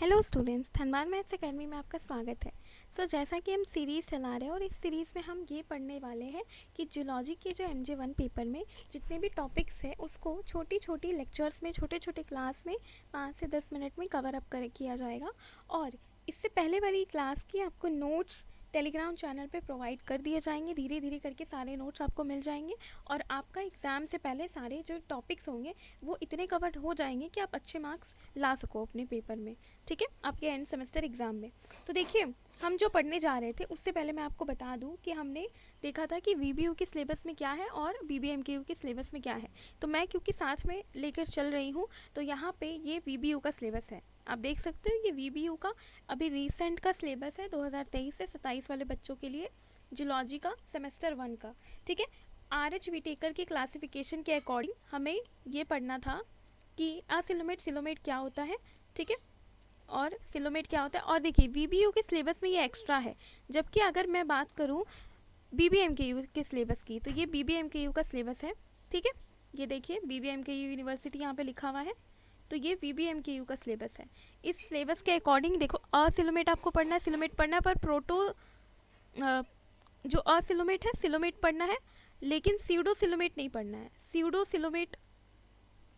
Hello students, Dhanbad maths academy में आपका स्वागत है। जैसा कि हम सीरीज़ चला रहे हैं और इस सीरीज़ में हम ये पढ़ने वाले हैं कि जूलॉजी के जो MJ1 पेपर में जितने भी टॉपिक्स हैं उसको छोटी छोटी लेक्चर्स में छोटे छोटे क्लास में 5 से 10 मिनट में कवर अप किया जाएगा। और इससे पहले वाली क्लास की आपको नोट्स टेलीग्राम चैनल पे प्रोवाइड कर दिए जाएंगे। धीरे धीरे करके सारे नोट्स आपको मिल जाएंगे और आपका एग्ज़ाम से पहले सारे जो टॉपिक्स होंगे वो इतने कवर हो जाएंगे कि आप अच्छे मार्क्स ला सको अपने पेपर में, ठीक है, आपके एंड सेमेस्टर एग्ज़ाम में। तो देखिए, हम जो पढ़ने जा रहे थे उससे पहले मैं आपको बता दूं कि हमने देखा था कि VBU के सिलेबस में क्या है और BBMKU के सिलेबस में क्या है। तो मैं क्योंकि साथ में लेकर चल रही हूँ तो यहाँ पे ये VBU का सिलेबस है, आप देख सकते हो। ये VBU का अभी रिसेंट का सिलेबस है 2023 से 27 वाले बच्चों के लिए, जूलॉजी का सेमेस्टर 1 का, ठीक है। RH विटेकर की क्लासिफिकेशन के अकॉर्डिंग हमें ये पढ़ना था कि सिलोमेट क्या होता है, ठीक है, और सिलोमेट क्या होता है। और देखिए VBU के सिलेबस में ये एक्स्ट्रा है, जबकि अगर मैं बात करूँ BBMKU के सिलेबस की तो ये BBMKU का सिलेबस है, ठीक है। ये देखिए BBMKU यूनिवर्सिटी यहाँ पे लिखा हुआ है, तो ये BBMKU का सिलेबस है। इस सिलेबस के अकॉर्डिंग देखो, सिलोमेट आपको पढ़ना है, सिलोमेट पढ़ना है, पर जो सिलोमेट है सिलोमेट पढ़ना है, लेकिन सीडो सिलोमेट नहीं पढ़ना है। सीडो सिलोमेट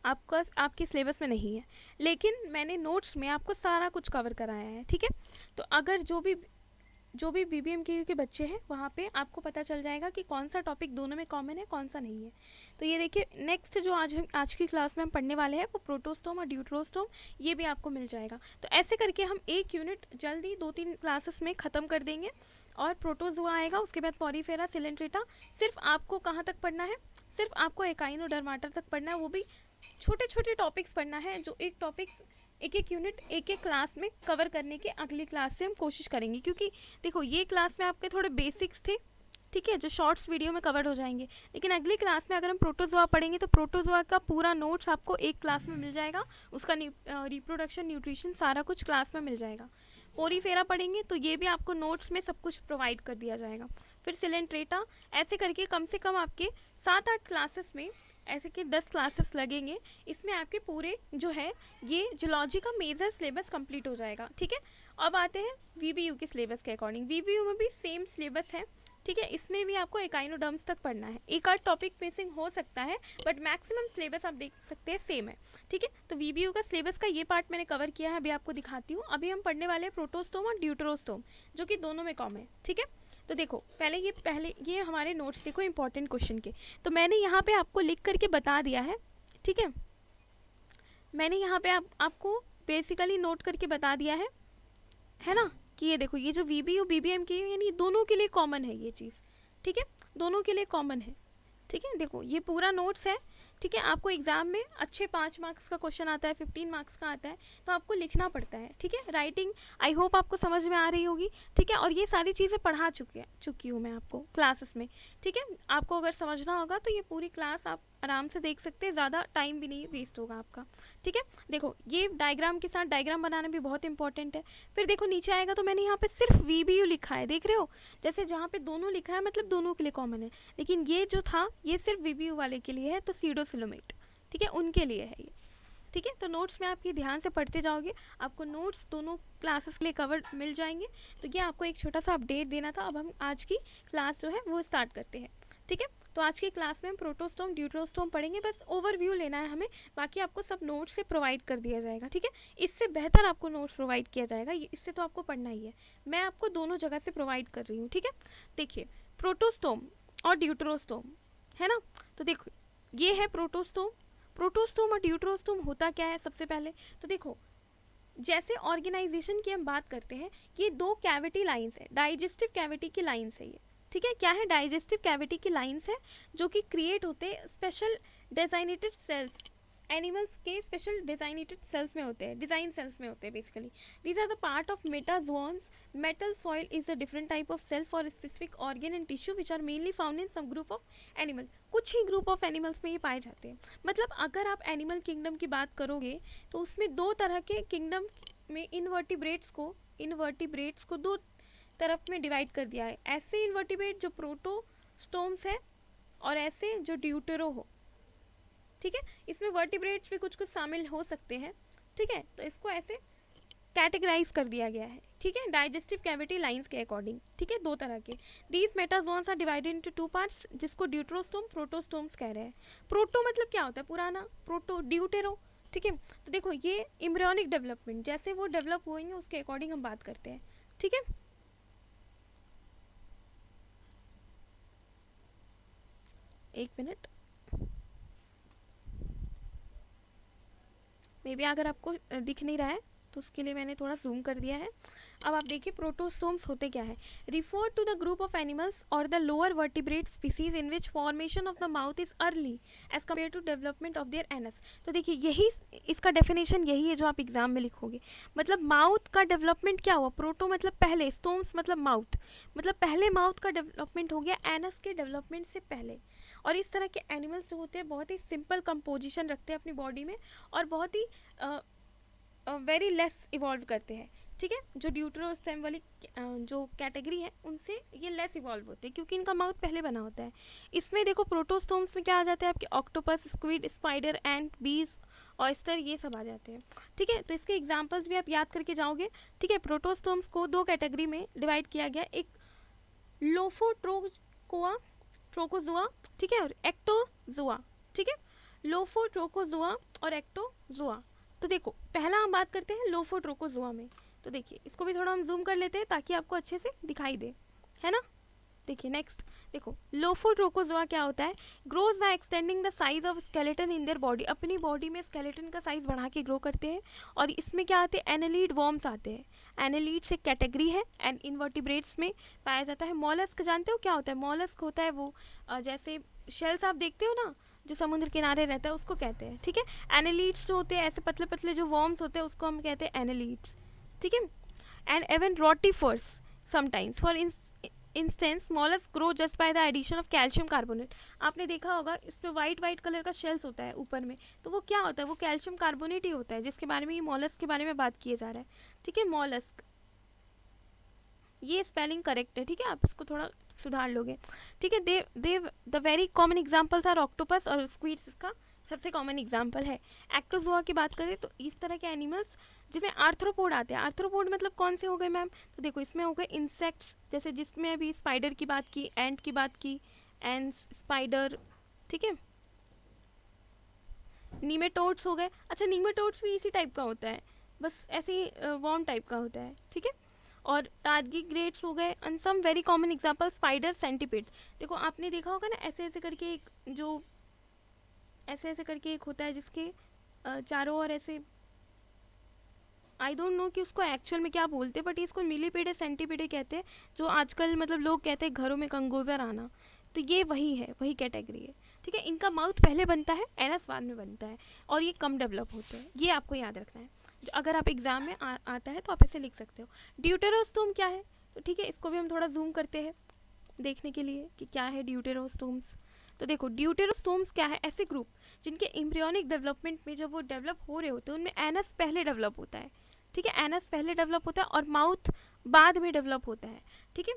आपके सिलेबस में नहीं है, लेकिन मैंने नोट्स में आपको सारा कुछ कवर कराया है, ठीक है। तो अगर जो भी BBMKU के बच्चे हैं वहाँ पे आपको पता चल जाएगा कि कौन सा टॉपिक दोनों में कॉमन है, कौन सा नहीं है। तो ये देखिए, नेक्स्ट जो आज की क्लास में हम पढ़ने वाले हैं वो प्रोटोस्टोम और ड्यूटरोस्टोम, ये भी आपको मिल जाएगा। तो ऐसे करके हम एक यूनिट जल्दी 2-3 क्लासेस में ख़त्म कर देंगे और प्रोटोजोआ आएगा, उसके बाद पॉरीफेरा, सिलेंट्रेटा। सिर्फ आपको कहाँ तक पढ़ना है, सिर्फ आपको एकाइनोडर्माटा तक पढ़ना है। वो भी छोटे छोटे टॉपिक्स पढ़ना है, जो एक टॉपिक्स एक यूनिट एक क्लास में कवर करने के अगली क्लास से हम कोशिश करेंगे। क्योंकि देखो, ये क्लास में आपके थोड़े बेसिक्स थे, ठीक है, जो शॉर्ट्स वीडियो में कवर हो जाएंगे, लेकिन अगली क्लास में अगर हम प्रोटोजोआ पढ़ेंगे तो प्रोटोजोआ का पूरा नोट्स आपको एक क्लास में मिल जाएगा। उसका रिप्रोडक्शन, न्यूट्रिशन, सारा कुछ क्लास में मिल जाएगा। पोरीफेरा पढ़ेंगे तो ये भी आपको नोट्स में सब कुछ प्रोवाइड कर दिया जाएगा। फिर सिलेंट्रेटा, ऐसे करके कम से कम आपके 7-8 क्लासेस में, ऐसे कि 10 क्लासेस लगेंगे। इसमें आपके पूरे जो है ये जूलॉजी का मेजर सिलेबस कंप्लीट हो जाएगा, ठीक है। अब आते हैं VBU के सिलेबस के अकॉर्डिंग। VBU में भी सेम सिलेबस है, ठीक है। इसमें भी आपको एकाइनोडर्म्स तक पढ़ना है, एक आध टॉपिक मिसिंग हो सकता है, बट मैक्सिमम सिलेबस आप देख सकते हैं सेम है, ठीक है। तो VBU का सिलेबस का ये पार्ट मैंने कवर किया है, अभी आपको दिखाती हूँ। अभी हम पढ़ने वाले हैं प्रोटोस्टोम और ड्यूटरोस्टोम, जो कि दोनों में कॉमन है, ठीक है। तो देखो, पहले ये हमारे नोट्स देखो इंपॉर्टेंट क्वेश्चन के, तो मैंने यहाँ पे आपको लिख करके बता दिया है, ठीक है। मैंने यहाँ पे आपको बेसिकली नोट करके बता दिया है ना, कि ये देखो, ये जो VBU BBMKU यानी दोनों के लिए कॉमन है ये चीज़, ठीक है, दोनों के लिए कॉमन है, ठीक है। देखो, ये पूरा नोट्स है, ठीक है। आपको एग्जाम में अच्छे 5 मार्क्स का क्वेश्चन आता है, 15 मार्क्स का आता है, तो आपको लिखना पड़ता है, ठीक है। राइटिंग आई होप आपको समझ में आ रही होगी, ठीक है। और ये सारी चीज़ें पढ़ा चुकी हूँ मैं आपको क्लासेस में, ठीक है। आपको अगर समझना होगा तो ये पूरी क्लास आप आराम से देख सकते हैं, ज़्यादा टाइम भी नहीं वेस्ट होगा आपका, ठीक है। देखो, ये डायग्राम के साथ डायग्राम बनाना भी बहुत इंपॉर्टेंट है। फिर देखो नीचे आएगा तो मैंने यहाँ पे सिर्फ VBU लिखा है, देख रहे हो, जैसे जहाँ पे दोनों लिखा है मतलब दोनों के लिए कॉमन है, लेकिन ये जो था ये सिर्फ VBU वाले के लिए है, तो सीडो सिलोमेट, ठीक है, उनके लिए है ये, ठीक है। तो नोट्स में आप ये ध्यान से पढ़ते जाओगे, आपको नोट्स दोनों क्लासेस के लिए कवर मिल जाएंगे। तो ये आपको एक छोटा सा अपडेट देना था। अब हम आज की क्लास जो है वो स्टार्ट करते हैं, ठीक है। तो आज की क्लास में हम प्रोटोस्टोम ड्यूटरोस्टोम पढ़ेंगे, बस ओवरव्यू लेना है हमें, बाकी आपको सब नोट्स से प्रोवाइड कर दिया जाएगा, ठीक है। इससे बेहतर आपको नोट्स प्रोवाइड किया जाएगा, इससे तो आपको पढ़ना ही है, मैं आपको दोनों जगह से प्रोवाइड कर रही हूँ, ठीक है। देखिए, प्रोटोस्टोम और ड्यूटरोस्टोम है ना, तो देखो ये है प्रोटोस्टोम। प्रोटोस्टोम और ड्यूटरोस्टोम होता क्या है सबसे पहले तो देखो, जैसे ऑर्गेनाइजेशन की हम बात करते हैं, ये 2 कैविटी लाइंस है, डाइजेस्टिव कैविटी की लाइंस है ये, ठीक है। क्या है, डाइजेस्टिव कैविटी की लाइंस है, जो कि क्रिएट होते हैं स्पेशल डिजाइनेटेड सेल्स, एनिमल्स के स्पेशल डिजाइनेटेड सेल्स में होते हैं, डिजाइन सेल्स में होते हैं basically. These are the part of metazoans. Metal soil is a different type of cell for specific organ and tissue which are mainly found in some group of animal. कुछ ही group of animals में ये पाए जाते हैं। मतलब अगर आप एनिमल किंगडम की बात करोगे तो उसमें 2 तरह के किंगडम में इनवर्टिब्रेट्स को 2 तरफ में डिवाइड कर दिया है। ऐसे इनवर्टिब्रेट जो प्रोटोस्टोम्स है और ऐसे जो ड्यूटेरो हो, ठीक है। इसमें वर्टिब्रेट्स भी कुछ शामिल हो सकते हैं, ठीक है। तो इसको ऐसे कैटेगराइज कर दिया गया है, ठीक है, डाइजेस्टिव कैविटी लाइंस के अकॉर्डिंग, ठीक है, दो तरह के। These metazoans are divided into two parts, जिसको ड्यूटरोस्टोम प्रोटोस्टोम्स कह रहे हैं। प्रोटो मतलब क्या होता है, पुराना, प्रोटो ड्यूटेरो, ठीक है। तो देखो ये एम्ब्रियोनिक डेवलपमेंट, जैसे वो डेवलप हुएंगे उसके अकॉर्डिंग हम बात करते हैं, ठीक है। एक मिनट, मे बी अगर आपको दिख नहीं रहा है तो उसके लिए मैंने थोड़ा जूम कर दिया है। अब आप देखिए प्रोटोस्टोम्स होते क्या है। Refer to the group of animals और the lower vertebrate species in which formation of the mouth is early age compare to development of their anus. तो देखिए यही इसका डेफिनेशन यही है जो आप एग्जाम में लिखोगे। मतलब माउथ का डेवलपमेंट क्या हुआ, प्रोटो मतलब पहले, स्टोम्स मतलब माउथ, मतलब पहले माउथ का डेवलपमेंट हो गया एनस के डेवलपमेंट से पहले। और इस तरह के एनिमल्स जो होते हैं बहुत ही सिंपल कंपोजिशन रखते हैं अपनी बॉडी में और बहुत ही वेरी लेस इवॉल्व करते हैं, ठीक है। जो ड्यूटेरोस्टेम वाली जो कैटेगरी है उनसे ये लेस इवॉल्व होते हैं क्योंकि इनका माउथ पहले बना होता है। इसमें देखो प्रोटोस्टोम्स में क्या आ जाते हैं आपके, ऑक्टोपस, स्क्विड, स्पाइडर, एंट, बीज, ऑयस्टर, ये सब आ जाते हैं, ठीक है। तो इसके एग्जांपल्स भी आप याद करके जाओगे, ठीक है। प्रोटोस्टोम्स को दो कैटेगरी में डिवाइड किया गया, एक लोफोट्रोकोआ ट्रोकोजोआ, ठीक है, और एक्टोजोआ, ठीक है। लोफोट्रोकोजोआ और एक्टोजोआ। तो देखो पहला हम बात करते हैं लोफोट्रोकोजोआ में। तो देखिए इसको भी थोड़ा हम जूम कर लेते हैं ताकि आपको अच्छे से दिखाई दे, है ना। देखिए नेक्स्ट देखो लोफोट्रोकोजोआ क्या होता है, grows by extending the size of skeleton in their body, अपनी बॉडी में स्केलेटन का साइज बढ़ा के ग्रो करते हैं। और इसमें क्या आते हैं, एनालीड वॉर्म्स आते हैं। एनालीड्स एक कैटेगरी है एंड इनवर्टिब्रेट्स में पाया जाता है। मॉलस्क जानते हो क्या होता है, मॉलस्क होता है वो जैसे शेल्स आप देखते हो ना जो समुद्र किनारे रहता है उसको कहते हैं, ठीक है। एनालीड्स जो होते हैं ऐसे पतले पतले जो वॉर्म्स होते हैं उसको हम कहते हैं एनालीड्स, ठीक है। And even rotifers sometimes, for instance mollusc grow just by the addition of calcium carbonate. आपने देखा होगा इस पे वाइट वाइट कलर का शेल्स होता है ऊपर में, तो वो क्या होता है, वो कैल्शियम कार्बोनेट ही होता है जिसके बारे में ये मॉलस्क के बारे में बात किया जा रहा है, ठीक है। मॉलस्क, ये स्पेलिंग करेक्ट है, ठीक है, आप इसको थोड़ा सुधार लोगे, ठीक है। They the very common examples are octopus और स्क्विड्स, इसका सबसे कॉमन एग्जांपल है। एक्टोजोआ की बात करें तो इस तरह के एनिमल्स जिसमें आर्थ्रोपोड आते हैं। आर्थ्रोपोड मतलब कौन से हो गए मैम, तो देखो इसमें हो गए इंसेक्ट्स, जैसे जिसमें अभी स्पाइडर की बात की, एंट की बात की, एंड्स, स्पाइडर, ठीक है। नीमेटोड्स हो गए, अच्छा नीमेटोड्स भी इसी टाइप का होता है, बस ऐसे ही वॉर्म टाइप का होता है, ठीक है। और टारगीग्रेट्स हो गए and some very common example spider, centipedes. देखो आपने देखा होगा ना ऐसे ऐसे करके एक जो ऐसे ऐसे करके एक होता है जिसके चारों ओर ऐसे, आई डोंट नो कि उसको एक्चुअल में क्या बोलते हैं बट इसको मिलीपीडे सेंटीपीडे कहते हैं, जो आजकल मतलब लोग कहते हैं घरों में कंगोजर आना, तो ये वही है, वही कैटेगरी है, ठीक है। इनका माउथ पहले बनता है, एनस बाद में बनता है और ये कम डेवलप होते हैं, ये आपको याद रखना है। अगर आप एग्जाम में आता है तो आप ऐसे लिख सकते हो। ड्यूटेरोस्टोम क्या है, तो ठीक है इसको भी हम थोड़ा जूम करते हैं देखने के लिए कि क्या है ड्यूटेरोस्टोम्स। तो देखो ड्यूटेरोस्टोम्स क्या है, ऐसे ग्रुप जिनके एम्ब्रियोनिक डेवलपमेंट में जब वो डेवलप हो रहे होते हैं उनमें एनस पहले डेवलप होता है, ठीक है। एनस पहले डेवलप होता है और माउथ बाद में डेवलप होता है, ठीक है।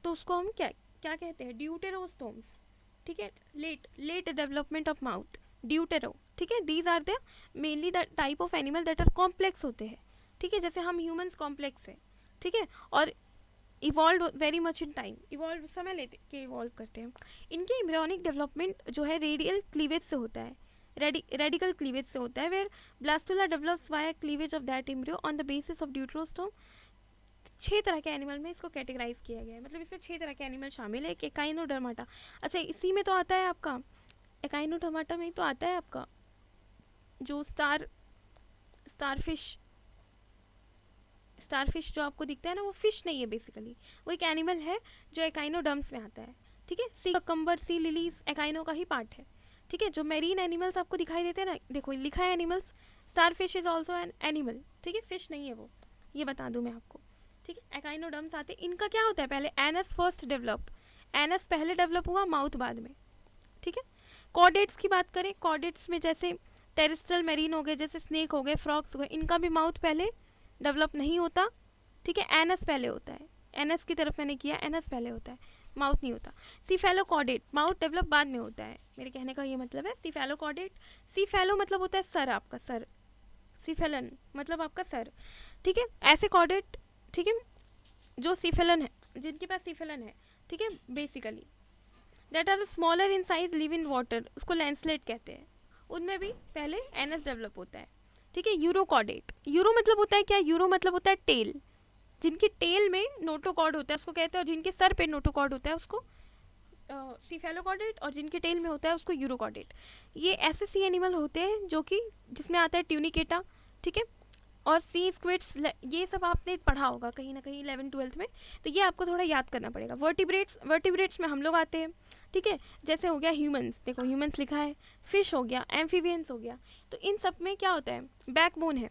तो उसको हम क्या क्या कहते हैं, ड्यूटेरोस्टोम्स, ठीक है। Late development of mouth, deutero, ठीक है। These are the mainly the type of animal that are complex होते हैं, ठीक है, जैसे हम ह्यूमंस कॉम्प्लेक्स है, ठीक है। और evolve very much in time, evolve समय लेते के इवॉल्व करते हैं। इनके एम्ब्रियोनिक डेवलपमेंट जो है रेडियल क्लीवेज से होता है, रेडिकल क्लीवेज से होता है, where blastula develops via cleavage of that embryo on the basis of deuterostome. 6 तरह के एनिमल में इसको कैटेगराइज किया गया है, मतलब इसमें 6 तरह के एनिमल शामिल है। एक एकाइनोडर्माटा, अच्छा इसी में तो आता है आपका, एकाइनोडर्माटा में तो आता है आपका जो स्टारफिश जो आपको दिखता है ना, वो फिश नहीं है बेसिकली, वो एक एनिमल है जो एकाइनोडर्म्स में आता है, ठीक है। सी ककम्बर, सी लिलीज एकाइनो का ही पार्ट है, ठीक है। जो मेरीन एनिमल्स आपको दिखाई देते हैं ना, देखो लिखा है animals, starfish is also an animal, ठीक है, फिश नहीं है वो, ये बता दूं मैं आपको, ठीक है। एकाइनोडर्म्स आते हैं, इनका क्या होता है, पहले एनस फर्स्ट डेवलप, एनस पहले डेवलप हुआ, माउथ बाद में, ठीक है। कॉर्डेट्स की बात करें, कॉर्डेट्स में जैसे टेरेस्ट्रियल मेरीन हो गए, जैसे स्नेक हो गए, फ्रॉग्स हो गए, इनका भी माउथ पहले डेवलप नहीं होता, ठीक है। एनस पहले होता है, एनस की तरफ मैंने किया, एनस पहले होता है, माउथ नहीं होता। सीफेलोकॉर्डेट, माउथ डेवलप बाद में होता है, मेरे कहने का ये मतलब है। सीफेलोकॉर्डेट, सीफेलो मतलब होता है सर, आपका सर, सिफेलन मतलब आपका सर, ठीक है, ऐसे कॉर्डेट, ठीक है, जो सिफेलन है, जिनके पास सिफेलन है, ठीक है, basically that are smaller in size, live in water, उसको लैंसलेट कहते हैं, उनमें भी पहले एनस डेवलप होता है, ठीक है। यूरोकॉर्डेट, यूरो मतलब होता है क्या, यूरो मतलब होता है टेल, जिनकी टेल में नोटोकॉर्ड होता है उसको कहते हैं, और जिनके सर पे नोटोकॉर्ड होता है उसको सीफेलोकॉर्डेट, और जिनके टेल में होता है उसको यूरोकॉर्डेट। ये ऐसे सी एनिमल होते हैं जो कि जिसमें आता है ट्यूनिकेटा, ठीक है, और सी स्क्विड्स, ये सब आपने पढ़ा होगा कहीं ना कहीं 11th-12th में, तो ये आपको थोड़ा याद करना पड़ेगा। वर्टिब्रेट्स, वर्टिब्रेट्स में हम लोग आते हैं, ठीक है, जैसे हो गया ह्यूमंस, देखो ह्यूमंस लिखा है, फिश हो गया, एम्फीबियंस हो गया, तो इन सब में क्या होता है, बैकबोन है,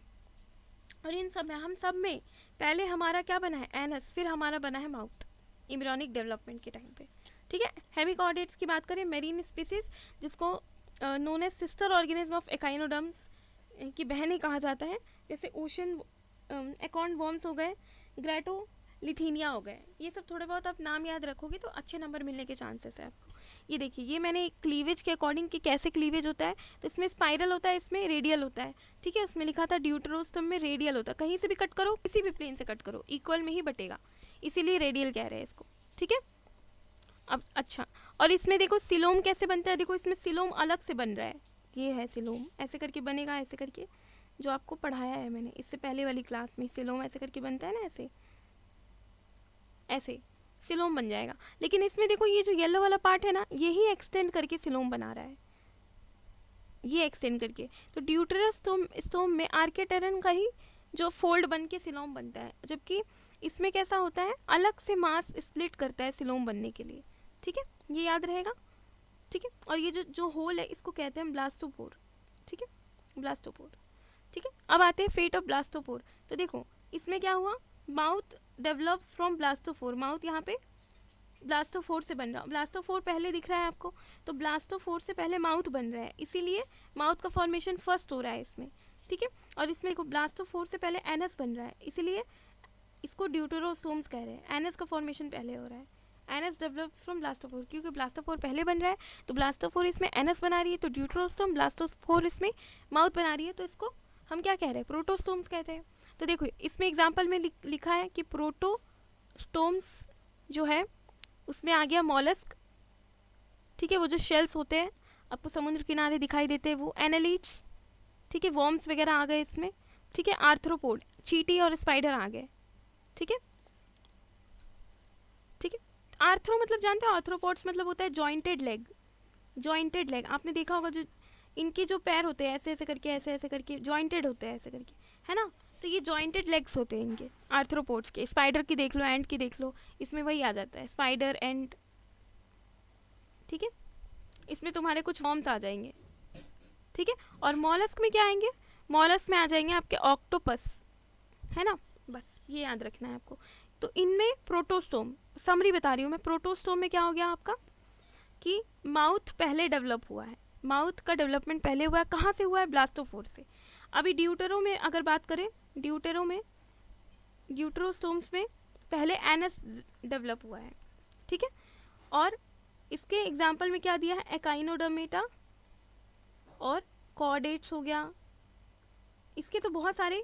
और इन सब में, हम सब में पहले हमारा क्या बना है, एनस, फिर हमारा बना है माउथ, इम्ब्रियोनिक डेवलपमेंट के टाइम पे, ठीक है। हेमिकॉर्डेट्स की बात करें, मेरीन स्पीसीज, जिसको known as sister organism of echinoderms की बहन ही कहा जाता है, जैसे ओशन एकॉर्न वॉर्म्स हो गए, ग्रेटो लिथीनिया हो गए, ये सब थोड़े बहुत आप नाम याद रखोगे तो अच्छे नंबर मिलने के चांसेस है आपको। ये देखिए, ये मैंने क्लीवेज के अकॉर्डिंग कि कैसे क्लीवेज होता है, तो इसमें स्पाइरल होता है, इसमें रेडियल होता है, ठीक है, उसमें लिखा था ड्यूटरोस्टम में रेडियल होता है, कहीं से भी कट करो, किसी भी प्लेन से कट करो, इक्वल में ही बटेगा, इसीलिए रेडियल कह रहे हैं इसको, ठीक है। अब अच्छा, और इसमें देखो सिलोम कैसे बनता है, देखो इसमें सिलोम अलग से बन रहा है, ये है सिलोम, ऐसे करके बनेगा, ऐसे करके, जो आपको पढ़ाया है मैंने इससे पहले वाली क्लास में, सिलोम ऐसे करके बनता है ना, ऐसे ऐसे सिलोम बन जाएगा। लेकिन इसमें देखो ये जो येलो वाला पार्ट है ना, यही एक्सटेंड करके सिलोम बना रहा है, ये एक्सटेंड करके, तो ड्यूटरस स्टोम में आर्केटेरन का ही जो फोल्ड बन के सिलोम बनता है, जबकि इसमें कैसा होता है, अलग से मास स्प्लिट करता है सिलोम बनने के लिए, ठीक है, ये याद रहेगा, ठीक है। और ये जो जो होल है इसको कहते हैं ब्लास्टोपोर, ठीक है, ब्लास्टोपोर, ठीक है। अब आते हैं फेट ऑफ ब्लास्टोपोर, तो देखो इसमें क्या हुआ, mouth develops from blastophore, mouth यहाँ पे ब्लास्टोफोर से बन रहा, ब्लास्टोफोर पहले दिख रहा है आपको, तो ब्लास्टोफोर से पहले माउथ बन रहा है, इसीलिए माउथ का फॉर्मेशन फर्स्ट हो रहा है इसमें, ठीक है। और इसमें देखो ब्लास्टोफोर से पहले एनस बन रहा है, इसीलिए इसको ड्यूटेरोसोम्स कह रहे हैं, एनस का फॉर्मेशन पहले हो रहा है, एनस डेवलप फ्रॉम ब्लास्टोफोर, क्योंकि ब्लास्टोफोर पहले बन रहा है, तो ब्लास्टोफोर इसमें एनस बना रही है, तो ड्यूटेरोस्टोम, ब्लास्टोफोर इसमें माउथ बना रही है, तो इसको हम क्या कह रहे हैं, प्रोटोस्टोम्स कहते हैं। तो देखो इसमें एग्जाम्पल में लिखा है कि प्रोटोस्टोम्स जो है उसमें आ गया मॉलस्क, ठीक है, वो जो शेल्स होते हैं आपको समुद्र किनारे दिखाई देते हैं, वो एनालिड्स, ठीक है, वॉर्म्स वगैरह आ गए इसमें, ठीक है, आर्थ्रोपोड, चीटी और स्पाइडर आ गए, ठीक है, ठीक है। आर्थ्रो मतलब जानते हो, आर्थ्रोपोड्स मतलब होता है जॉइंटेड लेग, जॉइंटेड लेग आपने देखा होगा, जो इनके जो पैर होते हैं ऐसे ऐसे करके, ऐसे ऐसे करके जॉइंटेड होते हैं, ऐसे करके, है ना, तो ये जॉइंटेड लेग्स होते हैं इनके आर्थ्रोपोड्स के। स्पाइडर की देख लो, एंड की देख लो, इसमें वही आ जाता है, स्पाइडर, एंड, ठीक है, इसमें तुम्हारे कुछ फॉर्म्स आ जाएंगे, ठीक है। और मॉलस्क में क्या आएंगे, मॉलस्क में आ जाएंगे आपके ऑक्टोपस, है ना, बस ये याद रखना है आपको। तो इनमें प्रोटोस्टोम, समरी बता रही हूँ मैं, प्रोटोस्टोम में क्या हो गया आपका कि माउथ पहले डेवलप हुआ है, माउथ का डेवलपमेंट पहले हुआ है, कहाँ से हुआ है, ब्लास्टोफोर से। अभी ड्यूटेरो में अगर बात करें, ड्यूटेरो में, ड्यूटेरोस्टोम्स में पहले एनस डेवलप हुआ है, ठीक है। और इसके एग्जाम्पल में क्या दिया है, एकाइनोडर्मेटा और कॉर्डेट्स हो गया, इसके तो बहुत सारे,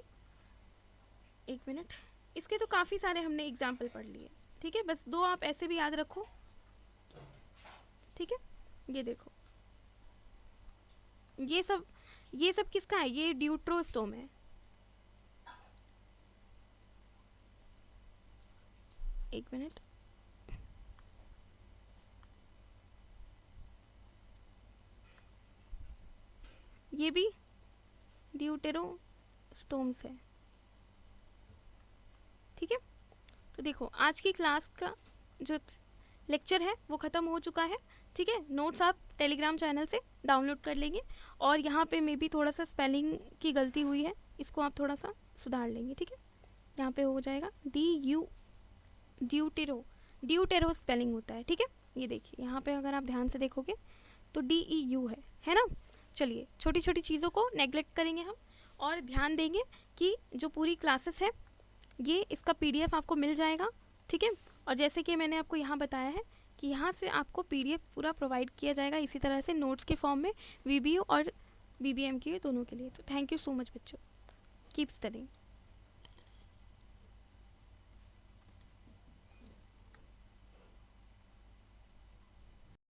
एक मिनट, इसके तो काफ़ी सारे हमने एग्जाम्पल पढ़ लिए, ठीक है, बस दो आप ऐसे भी याद रखो, ठीक है। ये देखो ये सब किसका है, ये ड्यूट्रोस्टोम है, एक मिनट, ये भी ड्यूटेरोस्टोम्स है, ठीक है। तो देखो आज की क्लास का जो लेक्चर है वो ख़त्म हो चुका है, ठीक है। नोट्स आप टेलीग्राम चैनल से डाउनलोड कर लेंगे, और यहाँ पे मे भी थोड़ा सा स्पेलिंग की गलती हुई है, इसको आप थोड़ा सा सुधार लेंगे, ठीक है। यहाँ पे हो जाएगा ड्यूटेरो स्पेलिंग होता है, ठीक है। ये देखिए यहाँ पे अगर आप ध्यान से देखोगे तो DEU है ना। चलिए छोटी छोटी चीज़ों को नेग्लेक्ट करेंगे हम, और ध्यान देंगे कि जो पूरी क्लासेस है ये इसका PDF आपको मिल जाएगा, ठीक है। और जैसे कि मैंने आपको यहाँ बताया है कि यहाँ से आपको PDF पूरा प्रोवाइड किया जाएगा, इसी तरह से नोट्स के फॉर्म में VBU और BBM के दोनों के लिए। तो थैंक यू सो मच बच्चों। Keep studying.